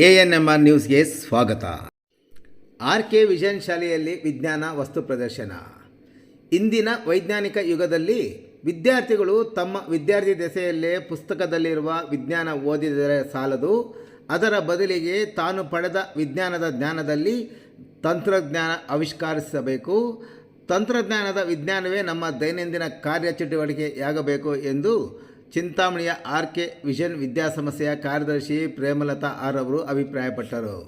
ANMR ನ್ಯೂಸ್ಗೆ ಸ್ವಾಗತ. RK vision ಶಾಲೆಯಲ್ಲಿ ವಿಜ್ಞಾನ ವಸ್ತು ಪ್ರದರ್ಶನ. ಇಂದಿನ ವೈಜ್ಞಾನಿಕ ಯುಗದಲ್ಲಿ ವಿದ್ಯಾರ್ಥಿಗಳು ತಮ್ಮ ವಿದ್ಯಾರ್ಥಿ ದೆಸೆಯಲ್ಲೇ ಪುಸ್ತಕದಲ್ಲಿರುವ ವಿಜ್ಞಾನ ಓದಿದರೆ ಸಾಲದು, ಅದರ ಬದಲಿಗೆ ತಾನು ಪಡೆದ ವಿಜ್ಞಾನದ ಜ್ಞಾನದಲ್ಲಿ ತಂತ್ರಜ್ಞಾನ ಆವಿಷ್ಕರಿಸಬೇಕು. ತಂತ್ರಜ್ಞಾನದ ವಿಜ್ಞಾನವೇ ನಮ್ಮ ದೈನಂದಿನ ಕಾರ್ಯಚಟುವಟಿಕೆಯಾಗಬೇಕು ಎಂದು ಚಿಂತಾಮಣಿಯ RK ವಿಷನ್ ವಿದ್ಯಾಸಂಸ್ಥೆಯ ಕಾರ್ಯದರ್ಶಿ ಪ್ರೇಮಲತಾ ಆರ್ ಅವರು ಅಭಿಪ್ರಾಯಪಟ್ಟರು.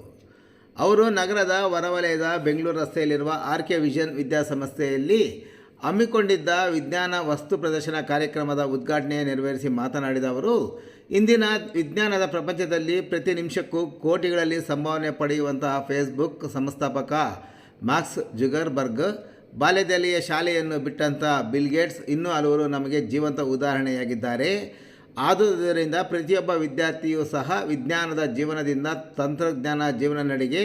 ಅವರು ನಗರದ ಹೊರವಲಯದ ಬೆಂಗಳೂರು ರಸ್ತೆಯಲ್ಲಿರುವ RK ವಿಷನ್ ವಿದ್ಯಾಸಂಸ್ಥೆಯಲ್ಲಿ ಹಮ್ಮಿಕೊಂಡಿದ್ದ ವಿಜ್ಞಾನ ವಸ್ತು ಪ್ರದರ್ಶನ ಕಾರ್ಯಕ್ರಮದ ಉದ್ಘಾಟನೆ ನೆರವೇರಿಸಿ ಮಾತನಾಡಿದ ಅವರು, ಇಂದಿನ ವಿಜ್ಞಾನದ ಪ್ರಪಂಚದಲ್ಲಿ ಪ್ರತಿ ನಿಮಿಷಕ್ಕೂ ಕೋಟಿಗಳಲ್ಲಿ ಸಂಭಾವನೆ ಪಡೆಯುವಂತಹ ಫೇಸ್ಬುಕ್ ಸಂಸ್ಥಾಪಕ ಮಾರ್ಕ್ ಜುಕರ್ಬರ್ಗ್, ಬಾಲ್ಯದಲ್ಲಿಯೇ ಶಾಲೆಯನ್ನು ಬಿಟ್ಟಂಥ ಬಿಲ್ ಗೇಟ್ಸ್, ಇನ್ನೂ ಹಲವರು ನಮಗೆ ಜೀವಂತ ಉದಾಹರಣೆಯಾಗಿದ್ದಾರೆ. ಆದುದರಿಂದ ಪ್ರತಿಯೊಬ್ಬ ವಿದ್ಯಾರ್ಥಿಯೂ ಸಹ ವಿಜ್ಞಾನದ ಜೀವನದಿಂದ ತಂತ್ರಜ್ಞಾನ ಜೀವನ ನಡೆಗೆ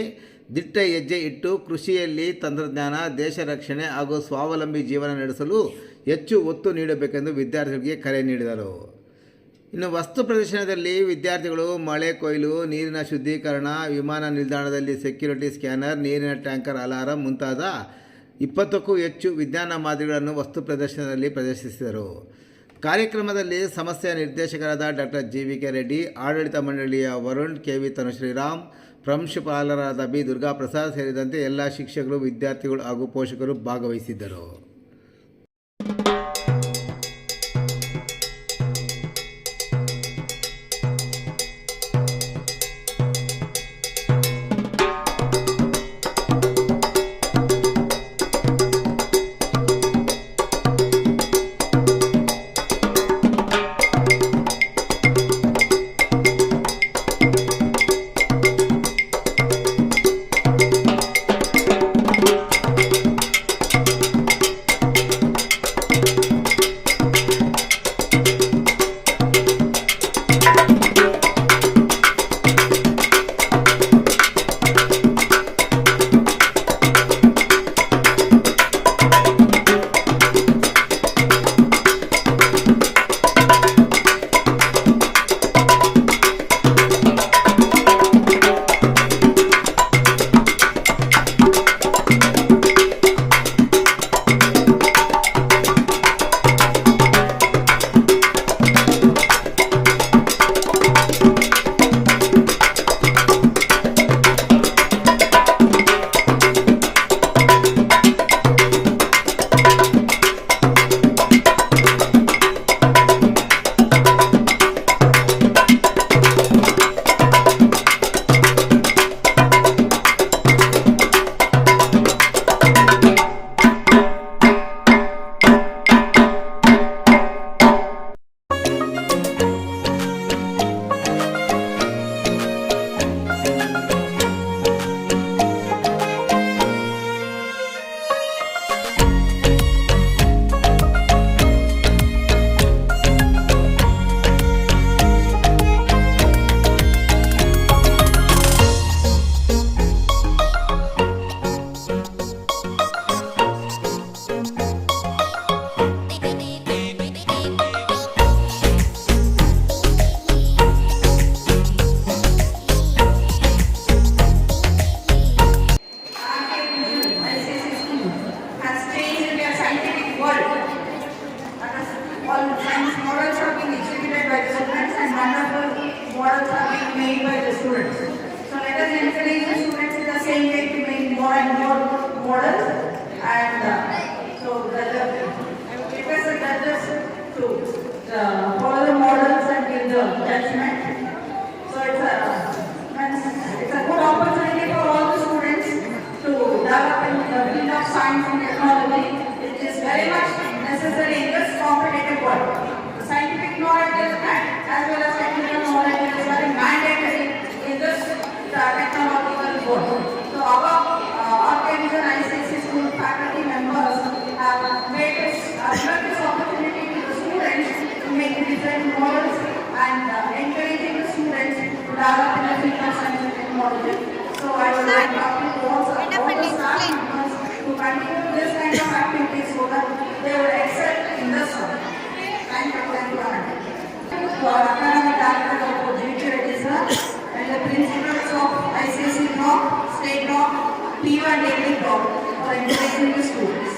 ದಿಟ್ಟ ಹೆಜ್ಜೆ ಇಟ್ಟು ಕೃಷಿಯಲ್ಲಿ ತಂತ್ರಜ್ಞಾನ, ದೇಶ ರಕ್ಷಣೆ ಹಾಗೂ ಸ್ವಾವಲಂಬಿ ಜೀವನ ನಡೆಸಲು ಹೆಚ್ಚು ಒತ್ತು ನೀಡಬೇಕೆಂದು ವಿದ್ಯಾರ್ಥಿಗಳಿಗೆ ಕರೆ ನೀಡಿದರು. ಇನ್ನು ವಸ್ತು ಪ್ರದರ್ಶನದಲ್ಲಿ ವಿದ್ಯಾರ್ಥಿಗಳು ಮಳೆ ಕೊಯ್ಲು, ನೀರಿನ ಶುದ್ಧೀಕರಣ, ವಿಮಾನ ನಿಲ್ದಾಣದಲ್ಲಿ ಸೆಕ್ಯೂರಿಟಿ ಸ್ಕ್ಯಾನರ್, ನೀರಿನ ಟ್ಯಾಂಕರ್ ಅಲಾರಂ ಮುಂತಾದ 20ಕ್ಕೂ ಹೆಚ್ಚು ವಿಜ್ಞಾನ ಮಾದರಿಗಳನ್ನು ವಸ್ತು ಪ್ರದರ್ಶನದಲ್ಲಿ ಪ್ರದರ್ಶಿಸಿದರು. ಕಾರ್ಯಕ್ರಮದಲ್ಲಿ ಸಂಸ್ಥೆಯ ನಿರ್ದೇಶಕರಾದ ಡಾಕ್ಟರ್ GVK ರೆಡ್ಡಿ, ಆಡಳಿತ ಮಂಡಳಿಯ ವರುಣ್, KV ತನುಶ್ರೀರಾಮ್, ಪ್ರಾಂಶುಪಾಲರಾದ B ದುರ್ಗಾಪ್ರಸಾದ್ ಸೇರಿದಂತೆ ಎಲ್ಲ ಶಿಕ್ಷಕರು, ವಿದ್ಯಾರ್ಥಿಗಳು ಹಾಗೂ ಪೋಷಕರು ಭಾಗವಹಿಸಿದ್ದರು. So let us encourage the students in the same way to make more and more models, and so request the judges to follow the models and give the judgment. So it's a good opportunity for all the students to develop in the field of science and technology. It is very much necessary in this competitive world. The scientific knowledge is as well as technical knowledge is very mandatory in this technological world. So our RK Vision ICC school faculty members have made this opportunity to the students to make different models and encouraging the students to develop in the field of science and technology. So I would like to also all the staff members to continue this kind of activities so that they will excel in this one. Thank you. For academic director of GVK Reddy sir and the principals of PU and daily talk for encouraging the students.